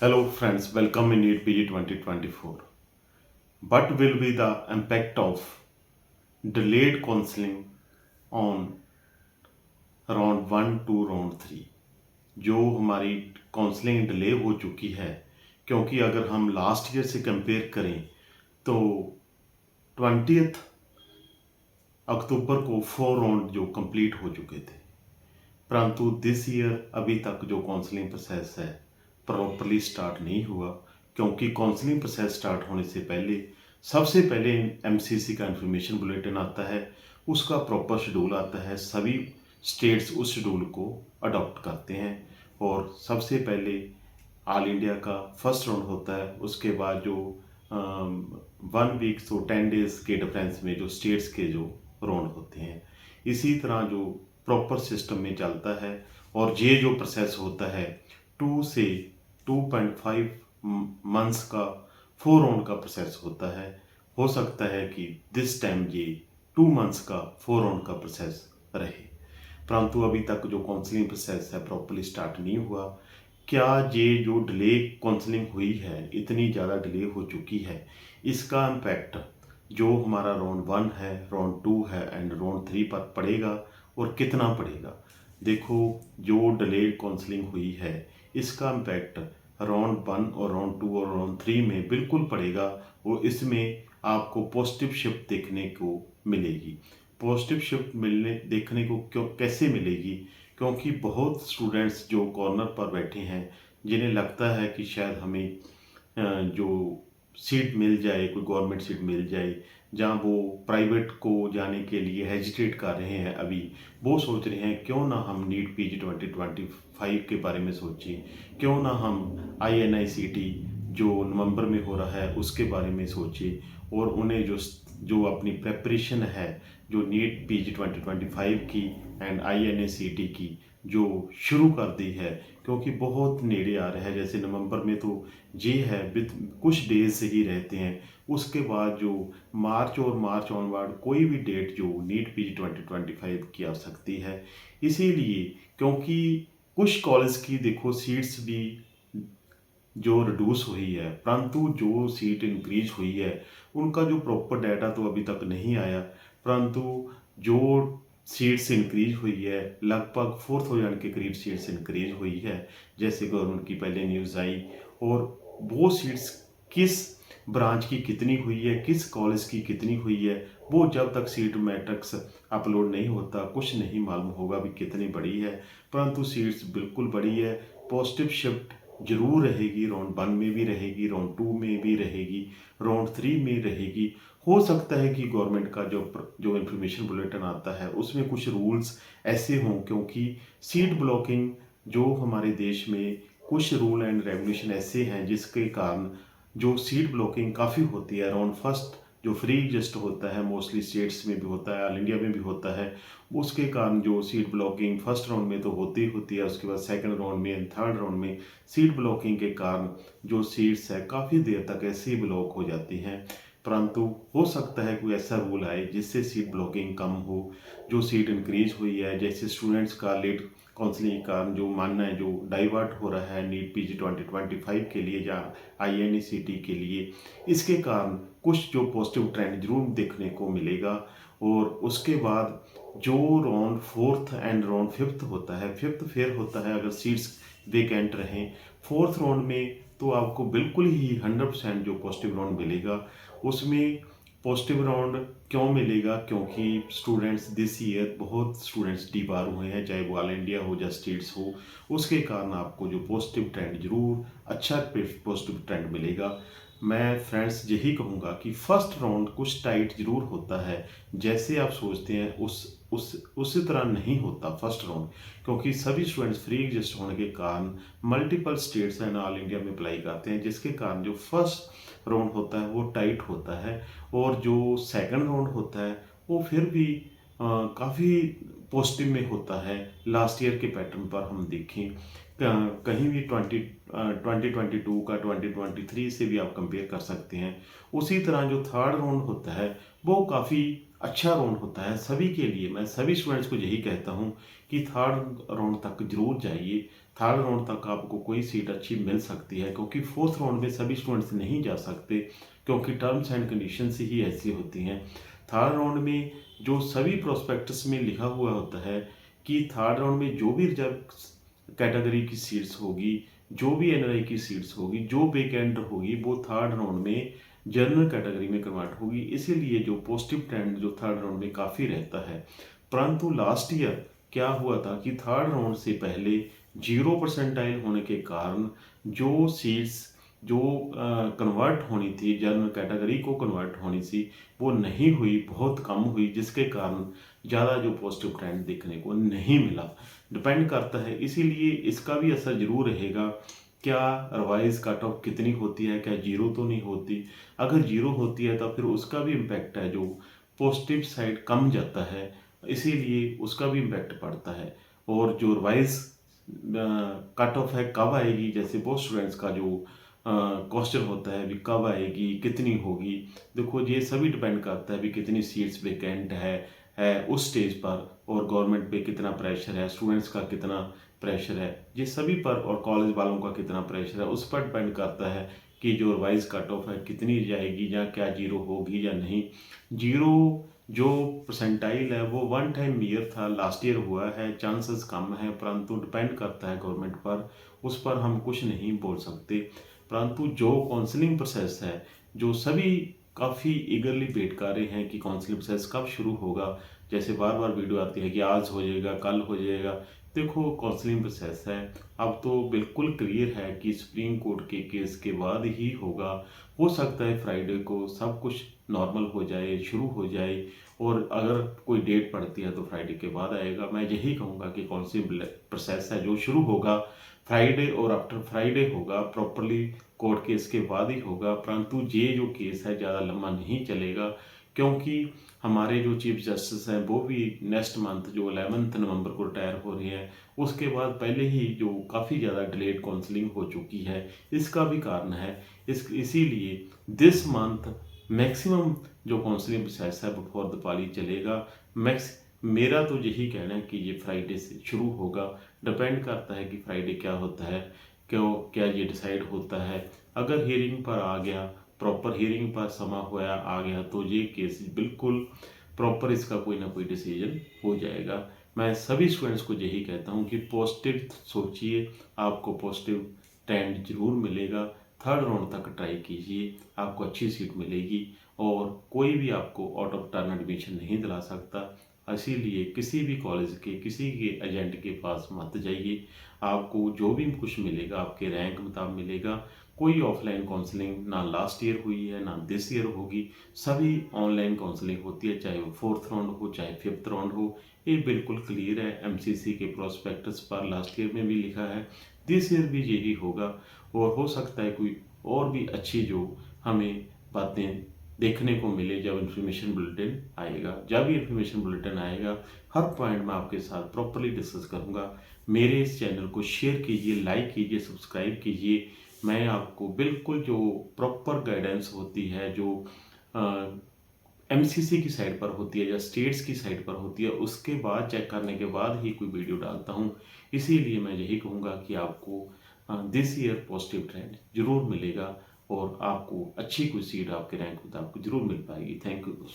Hello friends, welcome in NEET PG 2024. What will be the impact of delayed counseling on round 1 to round 3? जो हमारी counselling delay हो चुकी है, क्योंकि अगर हम लास्ट ईयर से कंपेयर करें तो 20 अक्टूबर को 4 राउंड जो कंप्लीट हो चुके थे, परंतु दिस ईयर अभी तक जो काउंसलिंग प्रोसेस है प्रॉपरली स्टार्ट नहीं हुआ। क्योंकि काउंसलिंग प्रोसेस स्टार्ट होने से पहले सबसे पहले एमसीसी का इंफॉर्मेशन बुलेटिन आता है, उसका प्रॉपर शेड्यूल आता है, सभी स्टेट्स उस शेड्यूल को अडॉप्ट करते हैं और सबसे पहले ऑल इंडिया का फर्स्ट राउंड होता है। उसके बाद जो 1 वीक तो 10 डेज के डिफरेंस में जो स्टेट्स के जो राउंड होते हैं, इसी तरह जो प्रॉपर सिस्टम में चलता है। और ये जो प्रोसेस होता है 2 से 2.5 मंथ्स का 4 राउंड का प्रोसेस होता है। हो सकता है कि दिस टाइम ये 2 मंथ्स का 4 राउंड का प्रोसेस रहे, परंतु अभी तक जो काउंसलिंग प्रोसेस है प्रॉपरली स्टार्ट नहीं हुआ। क्या ये जो डिले काउंसलिंग हुई है, इतनी ज़्यादा डिले हो चुकी है, इसका इम्पैक्ट जो हमारा राउंड 1 है, राउंड 2 है एंड राउंड 3 पर पड़ेगा और कितना पड़ेगा? देखो, जो डिले काउंसलिंग हुई है इसका इम्पैक्ट राउंड 1 और राउंड 2 और राउंड 3 में बिल्कुल पड़ेगा और इसमें आपको पॉजिटिव शिफ्ट देखने को मिलेगी। पॉजिटिव शिफ्ट मिलने देखने को क्यों कैसे मिलेगी? क्योंकि बहुत स्टूडेंट्स जो कॉर्नर पर बैठे हैं, जिन्हें लगता है कि शायद हमें जो सीट मिल जाए, कोई गवर्नमेंट सीट मिल जाए, जहाँ वो प्राइवेट को जाने के लिए हेजिटेट कर रहे हैं, अभी वो सोच रहे हैं क्यों ना हम नीट पीजी 2025 के बारे में सोचें, क्यों ना हम INICT जो नवंबर में हो रहा है उसके बारे में सोचें और उन्हें जो अपनी प्रेपरेशन है जो नीट पीजी 2025 की एंड INICT की जो शुरू कर दी है, क्योंकि बहुत नेड़े आ रहा है। जैसे नवंबर में तो ये है विद कुछ डेज से ही रहते हैं, उसके बाद जो मार्च ऑनवर्ड कोई भी डेट जो नीट पीजी 2025 की आ सकती है। इसीलिए क्योंकि कुछ कॉलेज की देखो सीट्स भी जो रिड्यूस हुई है, परंतु जो सीट इंक्रीज हुई है उनका जो प्रॉपर डाटा तो अभी तक नहीं आया, परंतु जो सीट्स इंक्रीज हुई है लगभग 4000 के करीब सीट्स इंक्रीज हुई है, जैसे गवर्नमेंट की पहले न्यूज़ आई। और वो सीट्स किस ब्रांच की कितनी हुई है, किस कॉलेज की कितनी हुई है, वो जब तक सीट मैट्रिक्स अपलोड नहीं होता कुछ नहीं मालूम होगा भी कितनी बड़ी है। परंतु सीट्स बिल्कुल बड़ी है। पॉजिटिव शिफ्ट जरूर रहेगी, राउंड 1 में भी रहेगी, राउंड 2 में भी रहेगी, राउंड 3 में रहेगी। हो सकता है कि गवर्नमेंट का जो इंफॉर्मेशन बुलेटिन आता है उसमें कुछ रूल्स ऐसे हों, क्योंकि सीट ब्लॉकिंग जो हमारे देश में कुछ रूल एंड रेगुलेशन ऐसे हैं जिसके कारण जो सीट ब्लॉकिंग काफ़ी होती है। राउंड फर्स्ट जो फ्री एग्जिस्ट होता है, मोस्टली स्टेट्स में भी होता है, ऑल इंडिया में भी होता है, उसके कारण जो सीट ब्लॉकिंग फर्स्ट राउंड में तो होती ही होती है, उसके बाद सेकंड राउंड में एंड थर्ड राउंड में सीट ब्लॉकिंग के कारण जो सीट्स है काफ़ी देर तक ऐसे ही ब्लॉक हो जाती हैं। परंतु हो सकता है कोई ऐसा रूल आए जिससे सीट ब्लॉकिंग कम हो। जो सीट इंक्रीज हुई है, जैसे स्टूडेंट्स का लेट काउंसलिंग का जो मानना है जो डाइवर्ट हो रहा है नीट पीजी 2025 के लिए या INICT के लिए, इसके कारण कुछ जो पॉजिटिव ट्रेंड जरूर देखने को मिलेगा। और उसके बाद जो round 4th and round 5th होता है, 5th फेयर होता है, अगर सीट्स वेकेंट रहें 4th राउंड में तो आपको बिल्कुल ही 100% जो पॉजिटिव राउंड मिलेगा। उसमें पॉजिटिव राउंड क्यों मिलेगा? क्योंकि स्टूडेंट्स दिस ईयर बहुत स्टूडेंट्स डी बार हुए हैं, चाहे वो ऑल इंडिया हो या स्टेट्स हो, उसके कारण आपको जो पॉजिटिव ट्रेंड जरूर अच्छा पॉजिटिव ट्रेंड मिलेगा। मैं फ्रेंड्स यही कहूँगा कि फर्स्ट राउंड कुछ टाइट जरूर होता है, जैसे आप सोचते हैं उसी तरह नहीं होता फर्स्ट राउंड, क्योंकि सभी स्टूडेंट्स फ्री एग्जिस्ट होने के कारण multiple states and all India में अप्लाई करते हैं, जिसके कारण जो फर्स्ट राउंड होता है वो टाइट होता है। और जो सेकंड राउंड होता है वो फिर भी काफ़ी पॉजिटिव में होता है। लास्ट ईयर के पैटर्न पर हम देखें कहीं भी 2022 का 2023 से भी आप कंपेयर कर सकते हैं। उसी तरह जो थर्ड राउंड होता है वो काफ़ी अच्छा राउंड होता है सभी के लिए। मैं सभी स्टूडेंट्स को यही कहता हूँ कि थर्ड राउंड तक जरूर जाइए। थर्ड राउंड तक आपको कोई सीट अच्छी मिल सकती है, क्योंकि फोर्थ राउंड में सभी स्टूडेंट्स नहीं जा सकते, क्योंकि टर्म्स एंड कंडीशंस ही ऐसी होती हैं। थर्ड राउंड में जो सभी प्रोस्पेक्टस में लिखा हुआ होता है कि थर्ड राउंड में जो भी रिजर्व कैटेगरी की सीट्स होगी, जो भी एनआरआई की सीट्स होगी, जो वैकेंट होगी, वो थर्ड राउंड में जनरल कैटेगरी में कन्वर्ट होगी। इसीलिए जो पॉजिटिव ट्रेंड जो थर्ड राउंड में काफ़ी रहता है। परंतु लास्ट ईयर क्या हुआ था कि थर्ड राउंड से पहले 0 परसेंटाइल होने के कारण जो सीट्स जो कन्वर्ट होनी थी, जनरल कैटेगरी को कन्वर्ट होनी थी, वो नहीं हुई, बहुत कम हुई, जिसके कारण ज़्यादा जो पॉजिटिव ट्रेंड देखने को नहीं मिला। डिपेंड करता है, इसीलिए इसका भी असर जरूर रहेगा। क्या रिवाइज कट ऑफ कितनी होती है, क्या जीरो तो नहीं होती। अगर जीरो होती है तो फिर उसका भी इम्पैक्ट है, जो पॉजिटिव साइड कम जाता है, इसीलिए उसका भी इम्पैक्ट पड़ता है। और जो रिवाइज कट ऑफ है कब आएगी, जैसे बहुत स्टूडेंट्स का जो क्वेश्चन होता है भी कब आएगी, कितनी होगी। देखो ये सभी डिपेंड करता है भी कितनी सीट्स वेकेंट है उस स्टेज पर, और गवर्नमेंट पे कितना प्रेशर है, स्टूडेंट्स का कितना प्रेशर है, ये सभी पर, और कॉलेज वालों का कितना प्रेशर है, उस पर डिपेंड करता है कि जो रिवाइज कट ऑफ है कितनी जाएगी, या क्या जीरो होगी या नहीं। जीरो जो परसेंटाइल है वो वन टाइम ईयर था, लास्ट ईयर हुआ है, चांसेस कम है, परंतु डिपेंड करता है गवर्नमेंट पर, उस पर हम कुछ नहीं बोल सकते। परंतु जो काउंसलिंग प्रोसेस है, जो सभी काफ़ी ईगरली वेट कर रहे हैं कि काउंसलिंग प्रोसेस कब शुरू होगा। जैसे बार बार वीडियो आती है कि आज हो जाएगा, कल हो जाएगा। देखो काउंसलिंग प्रोसेस है, अब तो बिल्कुल क्लियर है कि सुप्रीम कोर्ट के केस के बाद ही होगा। हो सकता है फ्राइडे को सब कुछ नॉर्मल हो जाए, शुरू हो जाए, और अगर कोई डेट पड़ती है तो फ्राइडे के बाद आएगा। मैं यही कहूँगा कि काउंसलिंग प्रोसेस है जो शुरू होगा फ्राइडे, और आफ्टर फ्राइडे होगा प्रॉपरली, कोर्ट केस के बाद ही होगा। परंतु ये जो केस है ज़्यादा लंबा नहीं चलेगा, क्योंकि हमारे जो चीफ जस्टिस हैं वो भी नेक्स्ट मंथ जो 11 नवंबर को रिटायर हो रहे हैं। उसके बाद पहले ही जो काफ़ी ज़्यादा डिलेड काउंसलिंग हो चुकी है, इसका भी कारण है। इसीलिए दिस मंथ मैक्सिमम जो काउंसलिंग प्रोसेस है बिफोर दिवाली चलेगा। मेरा तो यही कहना है कि ये फ्राइडे से शुरू होगा। डिपेंड करता है कि फ्राइडे क्या होता है, क्या ये डिसाइड होता है। अगर हियरिंग पर आ गया, प्रॉपर हियरिंग पर समा हुआ आ गया, तो ये केस बिल्कुल प्रॉपर, इसका कोई ना कोई डिसीजन हो जाएगा। मैं सभी स्टूडेंट्स को यही कहता हूँ कि पॉजिटिव सोचिए, आपको पॉजिटिव ट्रेंड जरूर मिलेगा। थर्ड राउंड तक ट्राई कीजिए, आपको अच्छी सीट मिलेगी, और कोई भी आपको आउट ऑफ टर्न एडमिशन नहीं दिला सकता। इसीलिए किसी भी कॉलेज के, किसी के एजेंट के पास मत जाइए। आपको जो भी कुछ मिलेगा आपके रैंक मुताबिक मिलेगा। कोई ऑफलाइन काउंसलिंग ना लास्ट ईयर हुई है ना दिस ईयर होगी, सभी ऑनलाइन काउंसलिंग होती है, चाहे वो फोर्थ राउंड हो चाहे फिफ्थ राउंड हो। ये बिल्कुल क्लियर है, एमसीसी के प्रोस्पेक्टस पर लास्ट ईयर में भी लिखा है, दिस ईयर भी यही होगा। और हो सकता है कोई और भी अच्छी जो हमें बातें देखने को मिले जब इन्फॉर्मेशन बुलेटिन आएगा। जब भी इन्फॉर्मेशन बुलेटिन आएगा, हर पॉइंट मैं आपके साथ प्रॉपरली डिस्कस करूंगा। मेरे इस चैनल को शेयर कीजिए, लाइक कीजिए, सब्सक्राइब कीजिए। मैं आपको बिल्कुल जो प्रॉपर गाइडेंस होती है, जो एमसीसी की साइड पर होती है या स्टेट्स की साइड पर होती है, उसके बाद चेक करने के बाद ही कोई वीडियो डालता हूँ। इसीलिए मैं यही कहूँगा कि आपको दिस ईयर पॉजिटिव ट्रेंड जरूर मिलेगा, और आपको अच्छी कोई सीट आपके रैंक में आपको जरूर मिल पाएगी। थैंक यू दोस्तों।